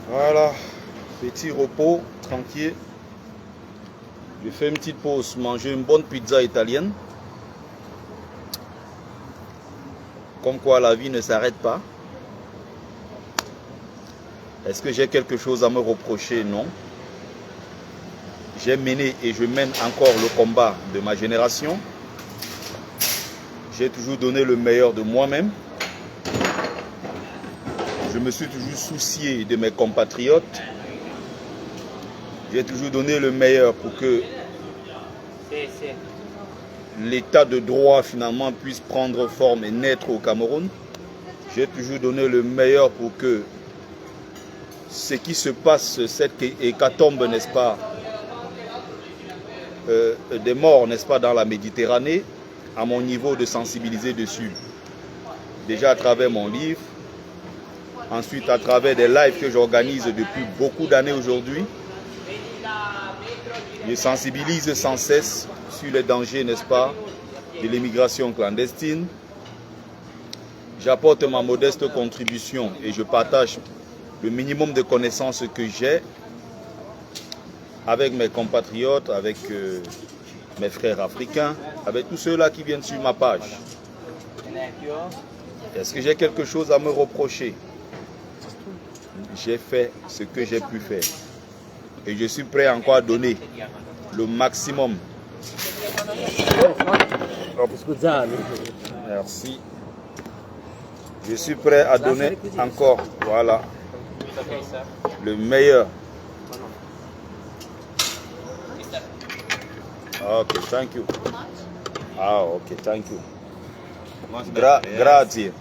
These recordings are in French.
Voilà, petit repos, tranquille. Je fais une petite pause, manger une bonne pizza italienne. Comme quoi la vie ne s'arrête pas. Est-ce que j'ai quelque chose à me reprocher? Non. J'ai mené et je mène encore le combat de ma génération. J'ai toujours donné le meilleur de moi-même. Je me suis toujours soucié de mes compatriotes. J'ai toujours donné le meilleur pour que l'état de droit finalement puisse prendre forme et naître au Cameroun. J'ai toujours donné le meilleur pour que ce qui se passe, cette hécatombe, n'est-ce pas, des morts, n'est-ce pas, dans la Méditerranée, à mon niveau de sensibiliser dessus. Déjà à travers mon livre, ensuite à travers des lives que j'organise depuis beaucoup d'années aujourd'hui. Je sensibilise sans cesse sur les dangers, n'est-ce pas, de l'immigration clandestine. J'apporte ma modeste contribution et je partage le minimum de connaissances que j'ai avec mes compatriotes, avec mes frères africains, avec tous ceux-là qui viennent sur ma page. Est-ce que j'ai quelque chose à me reprocher? J'ai fait ce que j'ai pu faire. Et je suis prêt encore à donner le maximum. Merci. Je suis prêt à donner encore, voilà, le meilleur. Ok, thank you. Ah, ok, thank you. Grazie.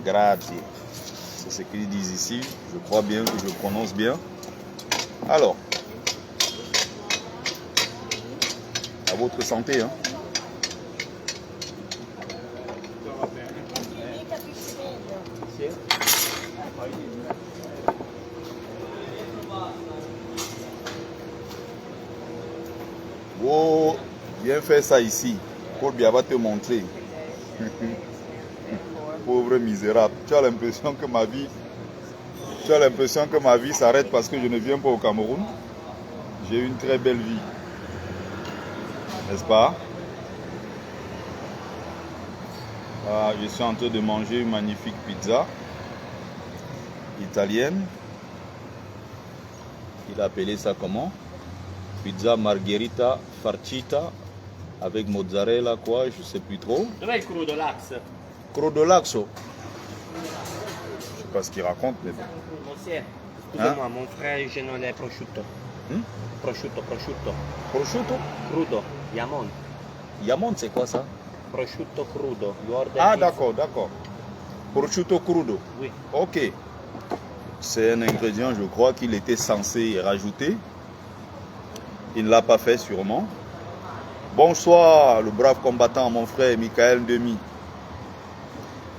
Grazie. C'est ce qu'ils disent ici. Je crois bien que je prononce bien. Alors, à votre santé, hein. Oh, viens faire ça ici. Paul Biya va te montrer. Pauvre misérable. Tu as l'impression que ma vie s'arrête parce que je ne viens pas au Cameroun. J'ai une très belle vie. N'est-ce pas? Ah, je suis en train de manger une magnifique pizza italienne. Il a appelé ça comment? Pizza margherita farcita avec mozzarella, quoi, je sais plus trop. Dov'è il crudo l'ax? Crudo laxo. Je sais pas ce qu'il raconte, mais bon. Monsieur, excusez-moi, mon frère je non è prosciutto. Prosciutto. Prosciutto? Crudo, Yamon. Yamon, c'est quoi ça? Prosciutto crudo. Ah, d'accord. Prosciutto crudo. Oui. Ok. C'est un ingrédient, je crois, qu'il était censé rajouter. Il ne l'a pas fait sûrement. Bonsoir, le brave combattant, mon frère Michael Demi.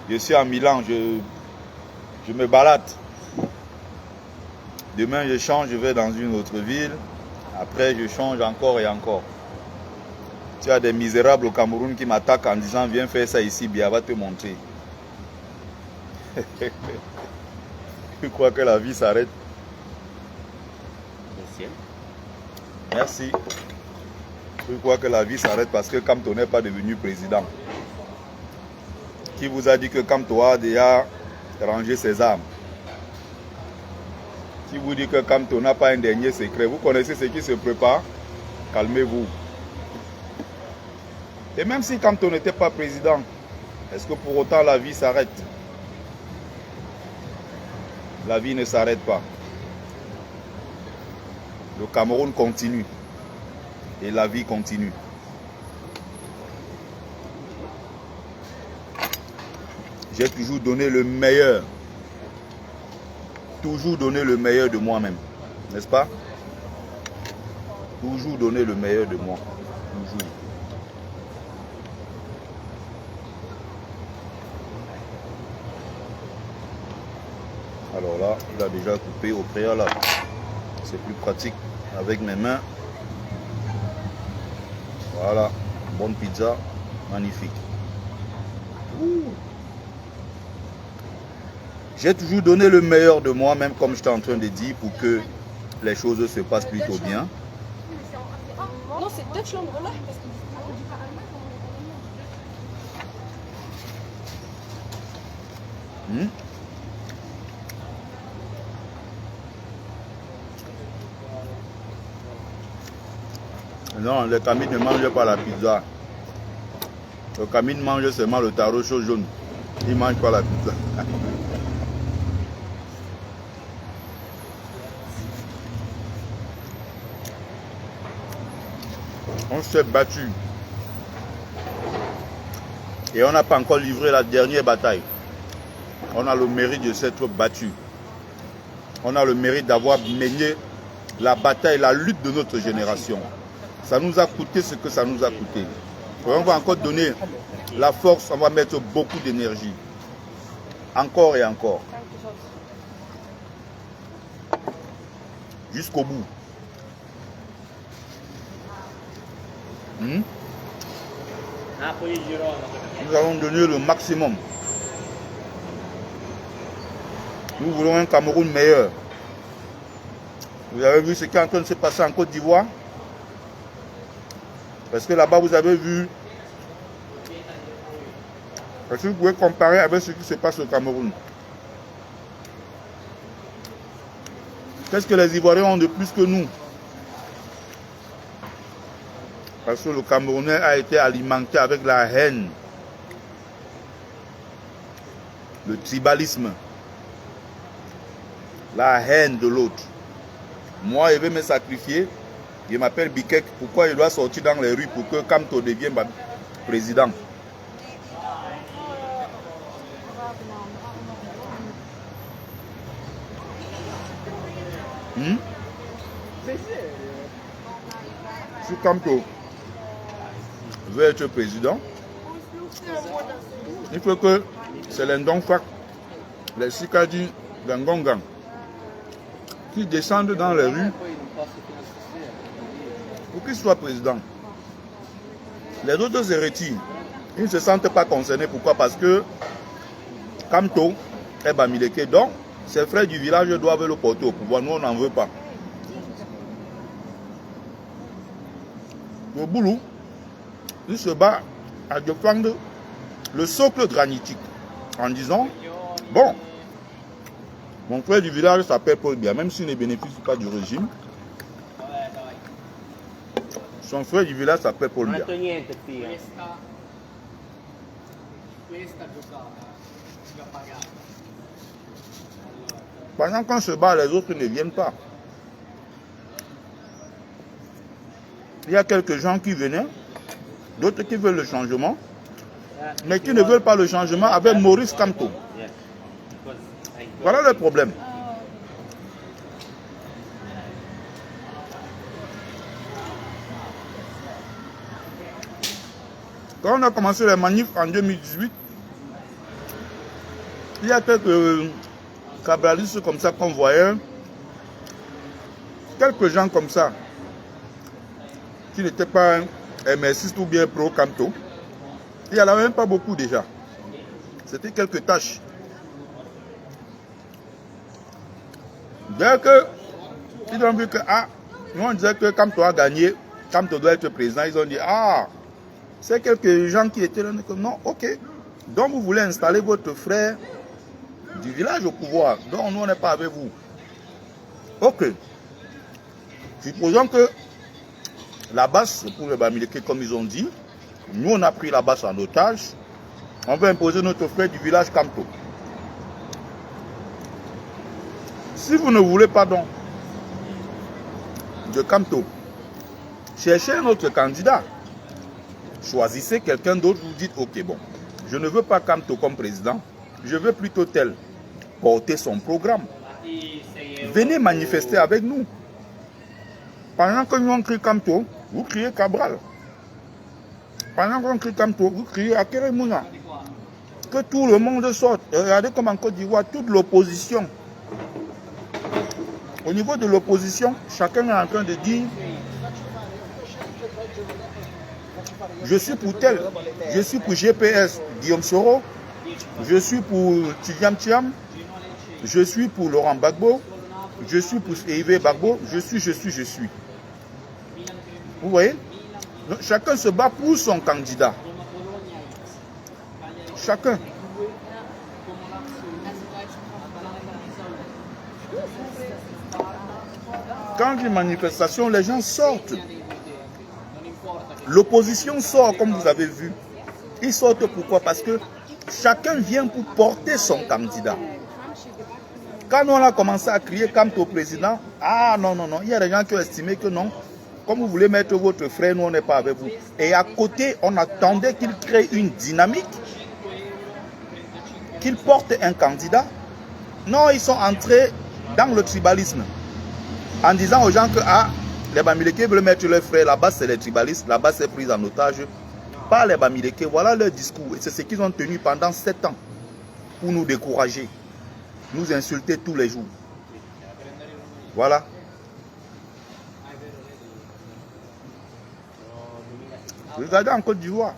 Je suis à Milan, je me balade. Demain, je change, je vais dans une autre ville. Après, je change encore et encore. Tu as des misérables au Cameroun qui m'attaquent en disant viens faire ça ici, Biya va te montrer. Tu crois que la vie s'arrête? Monsieur. Merci. Je crois que la vie s'arrête parce que Kamto n'est pas devenu président. Qui vous a dit que Kamto a déjà rangé ses armes? Qui vous dit que Kamto n'a pas un dernier secret? Vous connaissez ce qui se prépare? Calmez-vous. Et même si Kamto n'était pas président, est-ce que pour autant la vie s'arrête? La vie ne s'arrête pas. Le Cameroun continue. Et la vie continue. J'ai toujours donné le meilleur. Toujours donné le meilleur de moi-même. N'est-ce pas? Toujours donné le meilleur de moi. Toujours. Alors là, il a déjà coupé au préalable. C'est plus pratique avec mes mains. Voilà, bonne pizza, magnifique. Ouh. J'ai toujours donné le meilleur de moi-même, comme j'étais en train de dire, pour que les choses se passent plutôt bien. Non, c'est deux chambres là. Non, les Camille ne mangent pas la pizza. Le Camille mange seulement le taro chaud jaune. Il ne mange pas la pizza. On s'est battu. Et on n'a pas encore livré la dernière bataille. On a le mérite de s'être battu. On a le mérite d'avoir mené la bataille, la lutte de notre génération. Ça nous a coûté ce que ça nous a coûté. Et on va encore donner la force, on va mettre beaucoup d'énergie. Encore et encore. Jusqu'au bout. Nous allons donner le maximum. Nous voulons un Cameroun meilleur. Vous avez vu ce qui est en train de se passer en Côte d'Ivoire? Parce que là-bas, vous avez vu. Est-ce que vous pouvez comparer avec ce qui se passe au Cameroun? Qu'est-ce que les Ivoiriens ont de plus que nous? Parce que le Camerounais a été alimenté avec la haine, le tribalisme, la haine de l'autre. Moi, je vais me sacrifier. Je m'appelle Bikek. Pourquoi il doit sortir dans les rues pour que Kamto devienne président? Si Kamto veut être président, il faut que c'est les Ndongfak, les Sikadi, les Ngongang, qui descendent dans les rues pour qu'il soit président. Les autres se retirent. Ils ne se sentent pas concernés. Pourquoi? Parce que Kamto est Bamileke. Donc, ses frères du village doivent le porter au pouvoir. Nous, on n'en veut pas. Le Boulou, il se bat à défendre le socle granitique en disant, bon, mon frère du village s'appelle Paul Biya, même s'il ne bénéficie pas du régime. Son frère du village s'appelle Paul Biya. Pendant qu'on se bat, les autres ne viennent pas. Il y a quelques gens qui venaient, d'autres qui veulent le changement, mais qui ne veulent pas le changement avec Maurice Kamto. Voilà le problème. Quand on a commencé les manifs en 2018, il y a quelques cabralistes comme ça qu'on voyait, quelques gens comme ça, qui n'étaient pas MSistes ou bien pro-Kamto. Il n'y en avait même pas beaucoup déjà. C'était quelques tâches. Dès que ils ont vu que, nous on disait que Kamto a gagné, Kamto doit être président, ils ont dit, c'est quelques gens qui étaient là, non, ok. Donc vous voulez installer votre frère du village au pouvoir. Donc nous on n'est pas avec vous. Ok. Supposons que la base, c'est pour les Bamileke, comme ils ont dit. Nous, on a pris la base en otage. On veut imposer notre frère du village Kamto. Si vous ne voulez pas donc de Kamto, cherchez un autre candidat. Choisissez quelqu'un d'autre. Vous dites, ok, bon, je ne veux pas Kamto comme président. Je veux plutôt tel porter son programme. Venez manifester avec nous. Pendant que nous on crie Kamto, vous criez Cabral. Pendant qu'on crie Kamto, vous criez Akeremouna. Que tout le monde sorte. Et regardez comme en Côte d'Ivoire, toute l'opposition. Au niveau de l'opposition, chacun est en train de dire je suis pour tel, je suis pour GPS, Guillaume Soro, je suis pour Tiam Tiam, Je suis pour Laurent Gbagbo. Je suis pour Hervé Gbagbo. Je suis. Vous voyez? Donc, chacun se bat pour son candidat. Chacun. Quand il y a une manifestation, les gens sortent. L'opposition sort, comme vous avez vu. Ils sortent pourquoi? Parce que chacun vient pour porter son candidat. Quand on a commencé à crier comme au président, ah non, il y a des gens qui ont estimé que non, comme vous voulez mettre votre frère, nous on n'est pas avec vous. Et à côté, on attendait qu'il crée une dynamique, qu'il porte un candidat. Non, ils sont entrés dans le tribalisme, en disant aux gens que les Bamileke veulent mettre leur frère, là-bas c'est les tribalistes, là-bas c'est pris en otage par les Bamileke. Voilà leur discours. Et c'est ce qu'ils ont tenu pendant 7 ans pour nous décourager, nous insulter tous les jours. Voilà. Regardez en Côte d'Ivoire.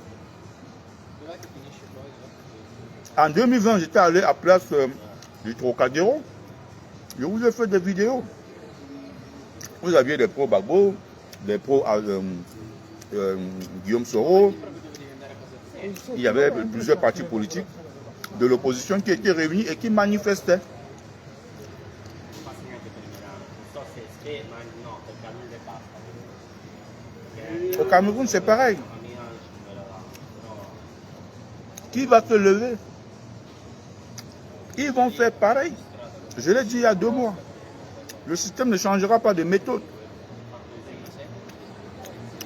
En 2020, j'étais allé à place du Trocadéro. Je vous ai fait des vidéos. Vous aviez des pros Gbagbo, des pros Guillaume Soro. Il y avait plusieurs partis politiques de l'opposition qui étaient réunis et qui manifestaient. Au Cameroun, c'est pareil. Qui va se lever? Ils vont faire pareil. Je l'ai dit il y a 2 mois. Le système ne changera pas de méthode.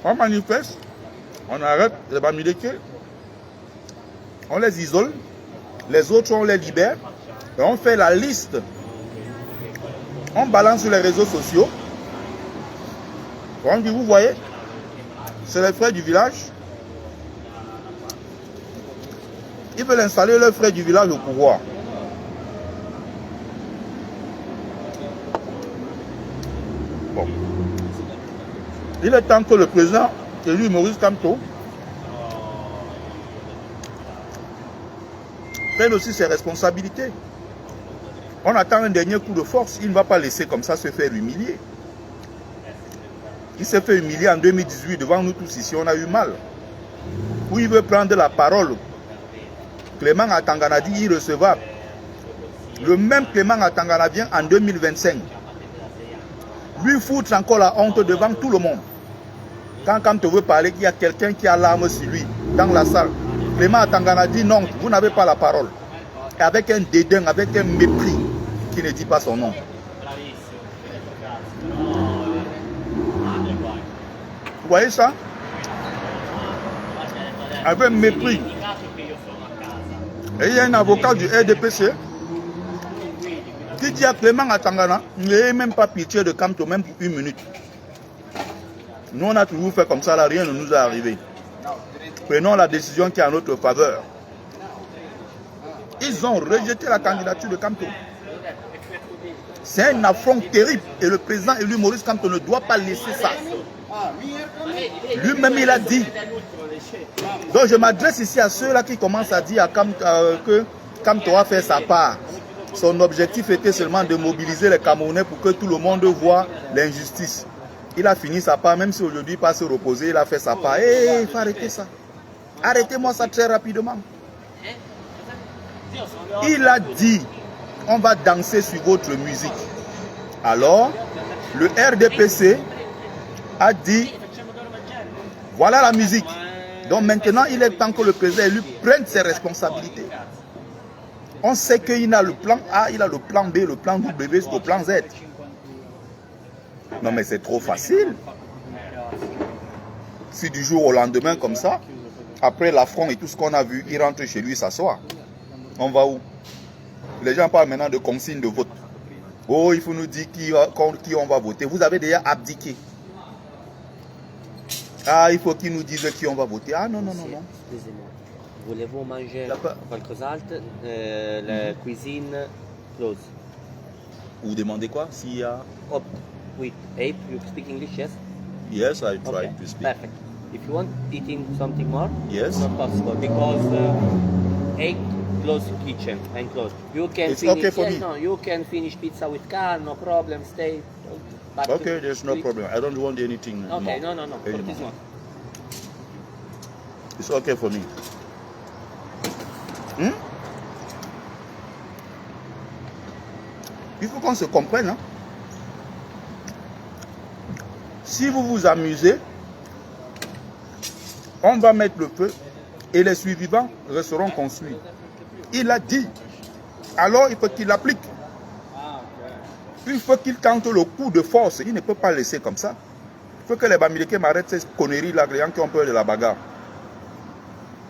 On manifeste, on arrête les Bamileke, on les isole, les autres on les libère, et on fait la liste. On balance sur les réseaux sociaux. On dit, vous voyez, c'est les frères du village. Ils veulent installer leurs frères du village au pouvoir. Bon. Il est temps que le président élu Maurice Kamto prenne aussi ses responsabilités. On attend un dernier coup de force. Il ne va pas laisser comme ça se faire humilier. Il s'est fait humilier en 2018 devant nous tous ici. On a eu mal. Où il veut prendre la parole. Clément Atangana dit irrecevable. Le même Clément Atangana vient en 2025. Lui foutre encore la honte devant tout le monde. Quand tu veux parler, qu'il y a quelqu'un qui a l'arme sur lui dans la salle. Clément Atangana dit non, vous n'avez pas la parole. Et avec un dédain, avec un mépris qui ne dit pas son nom. Vous voyez ça? Avec mépris. Et il y a un avocat du RDPC qui dit à Clément Atangana, n'ayez même pas pitié de Kamto, même pour 1 minute. Nous, on a toujours fait comme ça, là, rien ne nous est arrivé. Prenons la décision qui est en notre faveur. Ils ont rejeté la candidature de Kamto. C'est un affront terrible. Et le président élu Maurice Kamto ne doit pas laisser ça. Lui-même, il a dit. Donc, je m'adresse ici à ceux-là qui commencent à dire que Kamto a fait sa part. Son objectif était seulement de mobiliser les Camerounais pour que tout le monde voit l'injustice. Il a fini sa part, même si aujourd'hui il passe se reposer, il a fait sa part. Hé, il faut arrêter ça. Arrêtez-moi ça très rapidement. Il a dit, on va danser sur votre musique. Alors, le RDPC a dit, voilà la musique. Donc maintenant, il est temps que le président élu prenne ses responsabilités. On sait qu'il a le plan A, il a le plan B, le plan W, le plan Z. Non mais c'est trop facile. Si du jour au lendemain comme ça, après l'affront et tout ce qu'on a vu, il rentre chez lui s'asseoir. On va où? Les gens parlent maintenant de consigne de vote. Oh, il faut nous dire qui on va voter. Vous avez déjà abdiqué. Ah, il faut qu'ils nous disent qui on va voter. Ah non. Excusez-moi. Voulez-vous manger quelque chose? La cuisine close. Vous demandez quoi? S'il y a... Oh, oui. Abe, you speak English, yes? Yes, I try Okay. to speak. Perfect. If you want eating something more, Yes. it's not possible because 8 close kitchen and close. You can It's finish. okay for yes, me. no, you can finish pizza with car, no problem. Stay. But Okay, there's no problem. I don't want anything Okay, more no. For anymore. this one. It's okay for me. Hmm? Il faut qu'on se comprenne. Hein? Si vous vous amusez, on va mettre le feu et les survivants resteront construits. Il a dit. Alors il faut qu'il l'applique. Il faut qu'il tente le coup de force. Il ne peut pas laisser comme ça. Il faut que les Bamileke m'arrêtent ces conneries-là, les gens qui ont peur de la bagarre.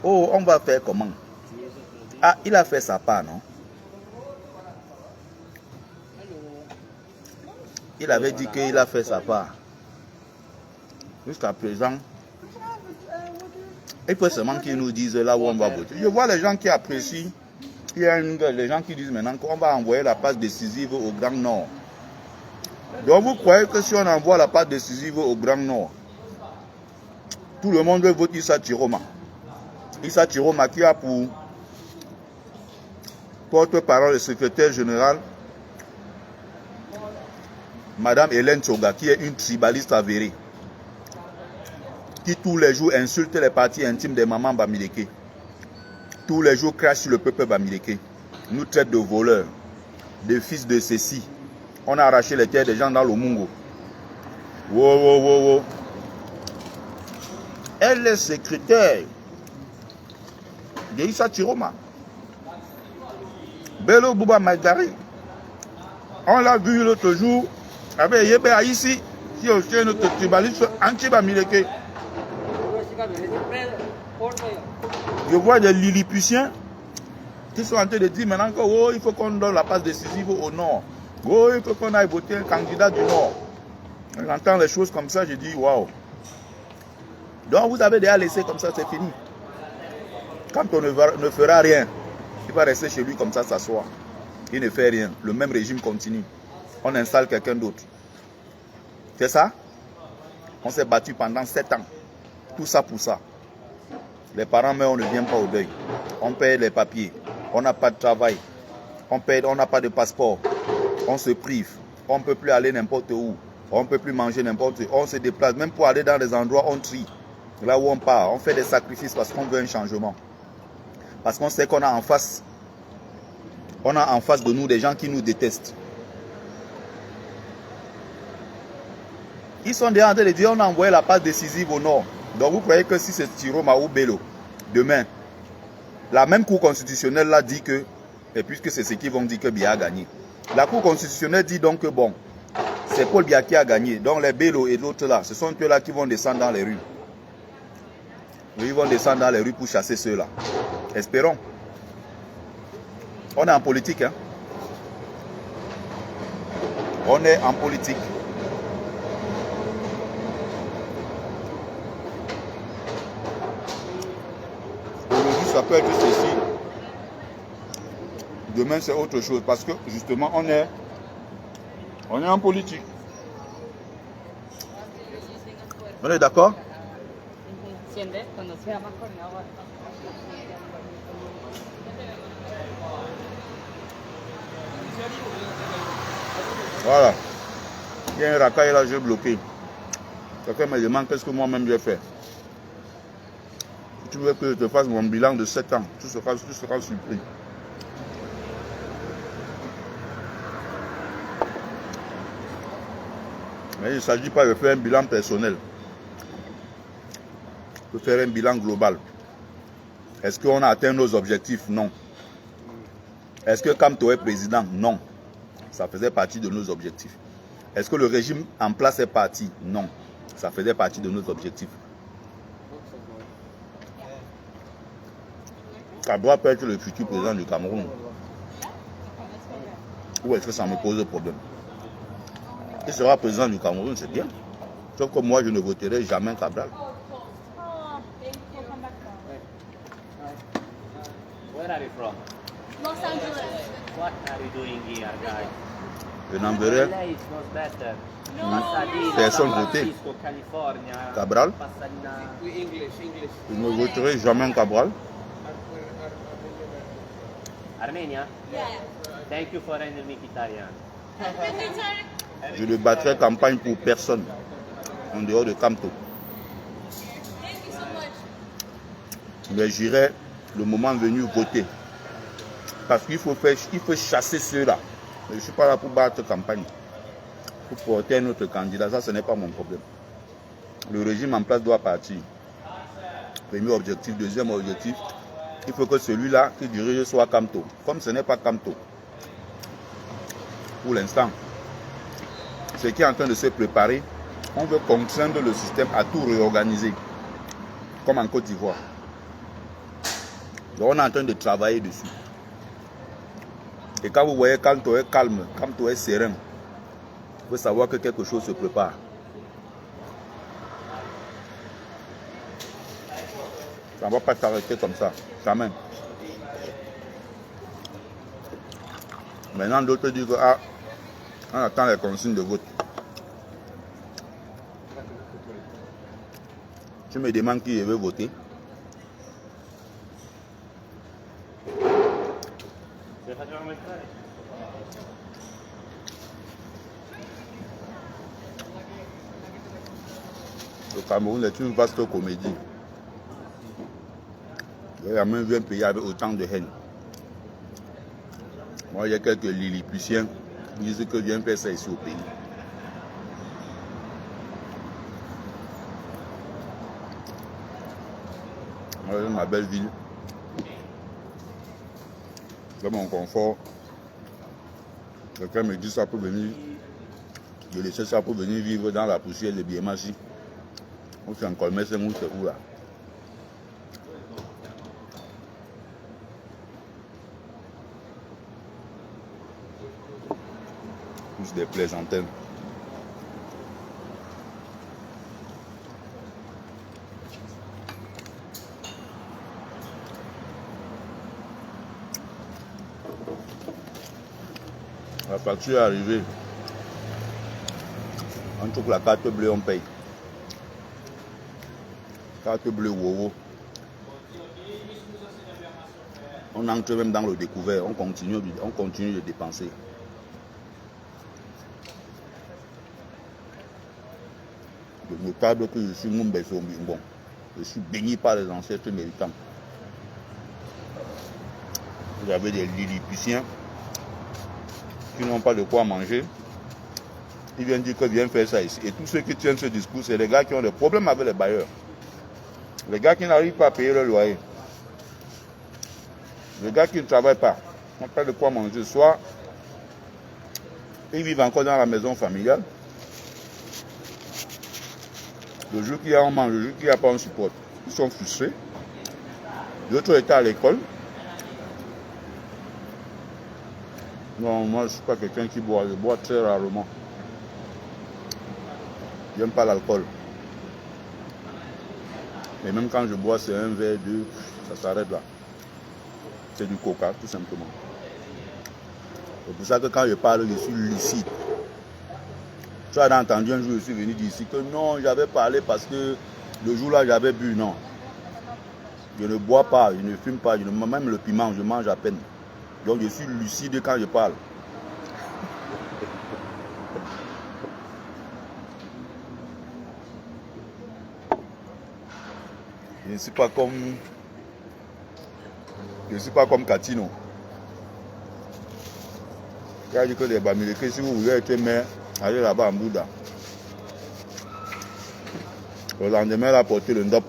Oh, on va faire comment? Ah, il a fait sa part, non? Il avait dit qu'il a fait sa part. Jusqu'à présent, il faut seulement qu'ils nous disent là où on va voter. Je vois les gens qui apprécient. Il y a les gens qui disent maintenant qu'on va envoyer la passe décisive au Grand Nord. Donc vous croyez que si on envoie la passe décisive au Grand Nord, tout le monde veut voter Issa Chiroma. Issa Chiroma qui a pour porte-parole le secrétaire général Madame Hélène Tsoga, qui est une tribaliste avérée, qui tous les jours insulte les parties intimes des mamans Bamileke. Tous les jours crache sur le peuple Bamileke. Nous traite de voleurs, de fils de ceci. On a arraché les terres des gens dans le Mungo. Wow. Elle est secrétaire de Issa Chiroma. Bello Bouba Magari. On l'a vu l'autre jour avec Yebe Aïssi, qui est aussi notre tribaliste anti-Bamileke. Je vois des Lilliputiens qui sont en train de dire maintenant que oh, il faut qu'on donne la passe décisive au Nord. Oh, il faut qu'on aille voter un candidat du Nord. J'entends les choses comme ça, je dis waouh. Donc vous avez déjà laissé comme ça, c'est fini. Quand on ne fera rien, il va rester chez lui comme ça, s'asseoir. Il ne fait rien. Le même régime continue. On installe quelqu'un d'autre. C'est ça? On s'est battu pendant 7 ans. Tout ça pour ça. Les parents meurent, on ne vient pas au deuil. On paye les papiers. On n'a pas de travail. On n'a pas de passeport. On se prive. On ne peut plus aller n'importe où. On ne peut plus manger n'importe où. On se déplace. Même pour aller dans des endroits, on trie. Là où on part, on fait des sacrifices parce qu'on veut un changement. Parce qu'on sait qu'on a en face. On a en face de nous des gens qui nous détestent. Ils sont déjà en train de dire on a envoyé la passe décisive au Nord. Donc vous croyez que si c'est Chiroma ou Bello, demain, la même Cour constitutionnelle là dit que, et puisque c'est ce qu'ils vont dire que Biya a gagné, la Cour constitutionnelle dit donc que bon, c'est Paul Biya qui a gagné. Donc les Bello et l'autre là, ce sont eux là qui vont descendre dans les rues. Ils vont descendre dans les rues pour chasser ceux-là. Espérons. On est en politique, hein. On est en politique. Aujourd'hui, ça peut être ceci. Demain, c'est autre chose. Parce que, justement, on est en politique. On est d'accord? Voilà. Il y a un racaille là, j'ai bloqué. Quelqu'un me demande qu'est-ce que moi-même j'ai fait. Si tu veux que je te fasse mon bilan de 7 ans, tu seras surpris. Mais il ne s'agit pas de faire un bilan personnel. De faire un bilan global. Est-ce qu'on a atteint nos objectifs? Non. Est-ce que Kamto est président? Non. Ça faisait partie de nos objectifs. Est-ce que le régime en place est parti? Non. Ça faisait partie de nos objectifs. Kabila peut être le futur président du Cameroun. Ou est-ce que ça me pose problème? Il sera président du Cameroun, c'est bien. Sauf que moi, je ne voterai jamais Kabila. Where are you from? Los Angeles. What are you doing here, guys? Je n'enverrai personne voter. Cabral. Je ne voterai jamais Cabral. Armenia? Thank you for rendering me Italian. Je ne battrai campagne pour personne en dehors de Kamto. Mais j'irai le moment venu voter. Parce qu'il faut chasser ceux-là. Je ne suis pas là pour battre campagne. Pour porter un autre candidat, ça ce n'est pas mon problème. Le régime en place doit partir. Premier objectif, deuxième objectif, il faut que celui-là qui dirige soit Kamto. Comme ce n'est pas Kamto, pour l'instant, ce qui est en train de se préparer, on veut contraindre le système à tout réorganiser, comme en Côte d'Ivoire. Donc on est en train de travailler dessus. Et quand vous voyez Kamto est calme, Kamto est serein, il faut savoir que quelque chose se prépare. Ça ne va pas s'arrêter comme ça, jamais. Maintenant, d'autres disent que on attend les consignes de vote. Tu me demandes qui je veux voter. Le Cameroun est une vaste comédie. Il y a même vu un pays avec autant de haine. Moi, il y a quelques Lilliputiens qui disent que je viens faire ça ici au pays. Moi, ma belle ville. Dans mon confort. Quelqu'un me dit ça pour venir. Je laisse ça pour venir vivre dans la poussière de Biémachi. On s'est encore mis, c'est où là? Plus des plaisantaines. La facture est arrivée. On trouve la carte bleue, on paye. Carte bleue, wow. On entre même dans le découvert, on continue de dépenser. Le notable que je suis, bon, je suis béni par les ancêtres méritants. Vous avez des Lilliputiens qui n'ont pas de quoi manger. Ils viennent dire que viens faire ça ici. Et tous ceux qui tiennent ce discours, c'est les gars qui ont des problèmes avec les bailleurs. Les gars qui n'arrivent pas à payer le loyer. Les gars qui ne travaillent pas, n'ont pas de quoi manger. Soit ils vivent encore dans la maison familiale. Le jour qu'il y a, on mange. Le jour qu'il n'y a pas, on supporte. Ils sont frustrés. D'autres étaient à l'école. Non, moi je ne suis pas quelqu'un qui boit. Je bois très rarement. Je n'aime pas l'alcool. Et même quand je bois, c'est un verre, deux, ça s'arrête là. C'est du coca, tout simplement. C'est pour ça que quand je parle, je suis lucide. Tu as entendu un jour, je suis venu dire ici que non, j'avais parlé parce que le jour-là, j'avais bu. Non. Je ne bois pas, je ne fume pas, même le piment, je mange à peine. Donc je suis lucide quand je parle. Je ne suis pas comme Katino. Il a dit que les Bamileke, si vous voulez être maire, allez là-bas en Bouddha. Le lendemain, elle a porté le ndop.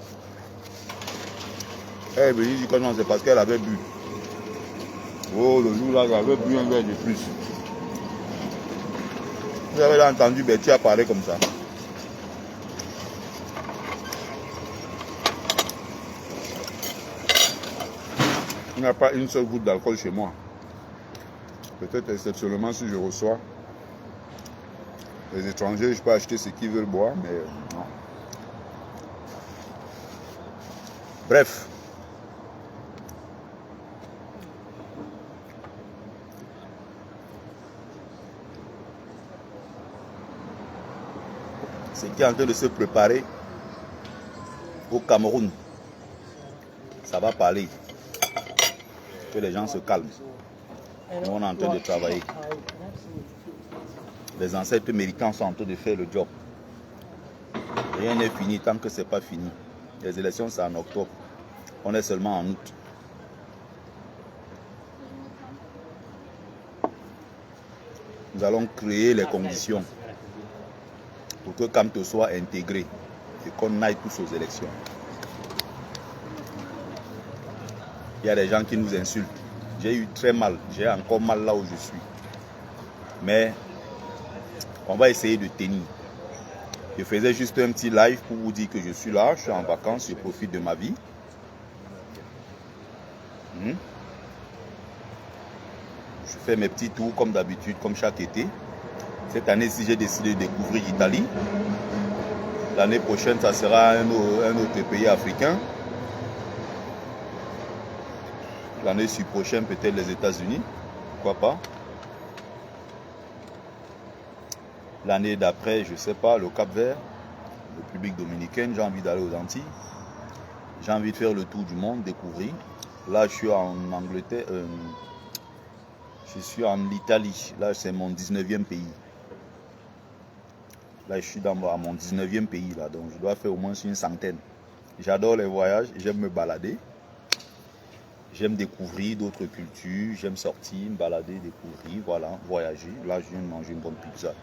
Elle me dit que non, c'est parce qu'elle avait bu. Oh, le jour-là, j'avais bu un verre de plus. Vous avez entendu Betty a parlé comme ça. Il n'y a pas une seule goutte d'alcool chez moi. Peut-être exceptionnellement si je reçois les étrangers, je peux acheter ce qu'ils veulent boire, mais non. Bref. ce qui est en train de se préparer au Cameroun. Ça va parler. Que les gens se calment. Nous, on est en train de travailler. Les ancêtres méritants sont en train de faire le job. Rien n'est fini tant que ce n'est pas fini. Les élections, c'est en octobre. On est seulement en août. Nous allons créer les conditions pour que Kamto soit intégré et qu'on aille tous aux élections. Il y a des gens qui nous insultent. J'ai eu très mal. J'ai encore mal là où je suis. Mais on va essayer de tenir. Je faisais juste un petit live pour vous dire que je suis là. Je suis en vacances. Je profite de ma vie. Je fais mes petits tours comme d'habitude, comme chaque été. Cette année-ci, j'ai décidé de découvrir l'Italie. L'année prochaine, ça sera un autre pays africain. L'année prochaine, peut-être les États-Unis. Pourquoi pas? L'année d'après, je ne sais pas, le Cap-Vert, le République dominicaine. J'ai envie d'aller aux Antilles. J'ai envie de faire le tour du monde, découvrir. Là, je suis en Angleterre. Je suis en Italie. Là, c'est mon 19e pays. Là, je suis à mon 19e pays. Là, donc, je dois faire au moins une centaine. J'adore les voyages. J'aime me balader. J'aime découvrir d'autres cultures. J'aime sortir, me balader, découvrir. Voilà, voyager. Là, je viens de manger une bonne pizza.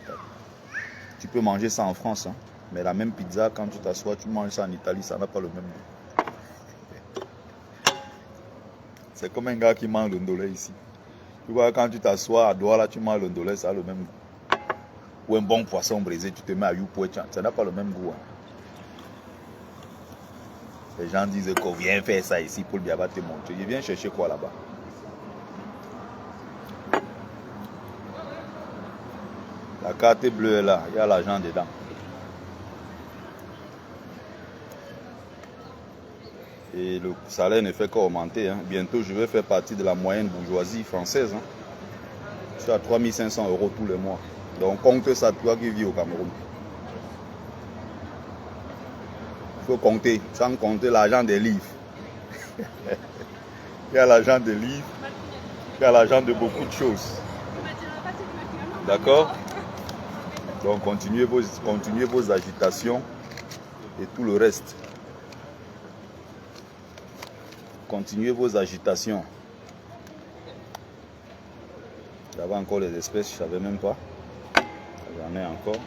Tu peux manger ça en France. Hein, mais la même pizza, quand tu t'assois, tu manges ça en Italie. Ça n'a pas le même goût. C'est comme un gars qui mange le ndolé ici. Tu vois, quand tu t'assois à Douala, tu manges le ndolé, ça a le même goût. Ou un bon poisson brisé, tu te mets à Youpouetchan, ça n'a pas le même goût. Hein. Les gens disent qu'on vient faire ça ici pour le biaba te montrer. Il vient chercher quoi là-bas? La carte bleue est là, il y a l'argent dedans. Et le salaire ne fait qu'augmenter. Hein. Bientôt, je vais faire partie de la moyenne bourgeoisie française. Hein. Je suis à 3500 € tous les mois. Donc, compte ça, toi qui vis au Cameroun. Il faut compter, sans compter l'argent des livres. Il y a l'argent des livres, il y a l'argent de beaucoup de choses. D'accord? Donc, continuez vos agitations et tout le reste. Continuez vos agitations. J'avais encore les espèces, je ne savais même pas. J'en ai encore.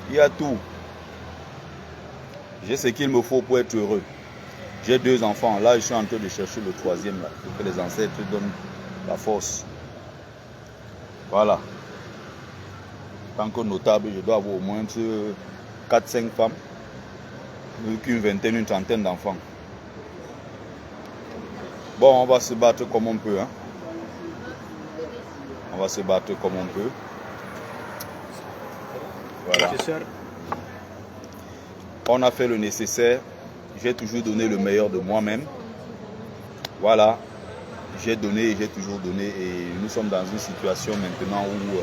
Il y a tout. J'ai ce qu'il me faut pour être heureux. J'ai 2 enfants. Là, je suis en train de chercher le 3e. Là, pour que les ancêtres donnent la force. Voilà. Tant que notable, je dois avoir au moins 4-5 femmes. Qu'une vingtaine, une trentaine d'enfants. Bon, on va se battre comme on peut. Hein. On va se battre comme on peut. Voilà. On a fait le nécessaire. J'ai toujours donné le meilleur de moi-même. Voilà. J'ai donné et j'ai toujours donné. Et nous sommes dans une situation maintenant où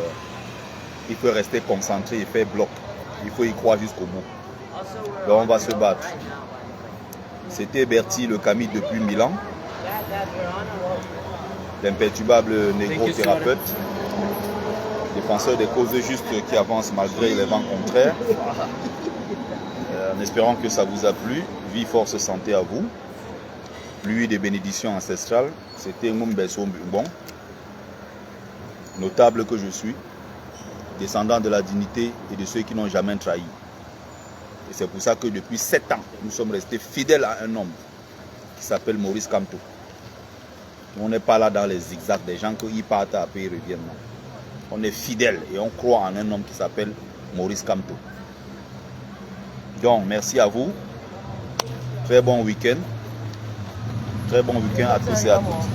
il faut rester concentré et faire bloc. Il faut y croire jusqu'au bout. Donc on va se battre. C'était Bertie le Camille depuis Milan. L'imperturbable négro-thérapeute. Défenseur des causes justes qui avancent malgré les vents contraires. En espérant que ça vous a plu. Vie, force, santé à vous. Pluie des bénédictions ancestrales. C'était Ngumbeso Mbon. Notable que je suis. Descendant de la dignité et de ceux qui n'ont jamais trahi. Et c'est pour ça que depuis 7 ans, nous sommes restés fidèles à un homme qui s'appelle Maurice Kamto. On n'est pas là dans les zigzags des gens qui partent après et reviennent. Non. On est fidèles et on croit en un homme qui s'appelle Maurice Kamto. Donc, merci à vous. Très bon week-end. Très bon week-end à tous et à toutes.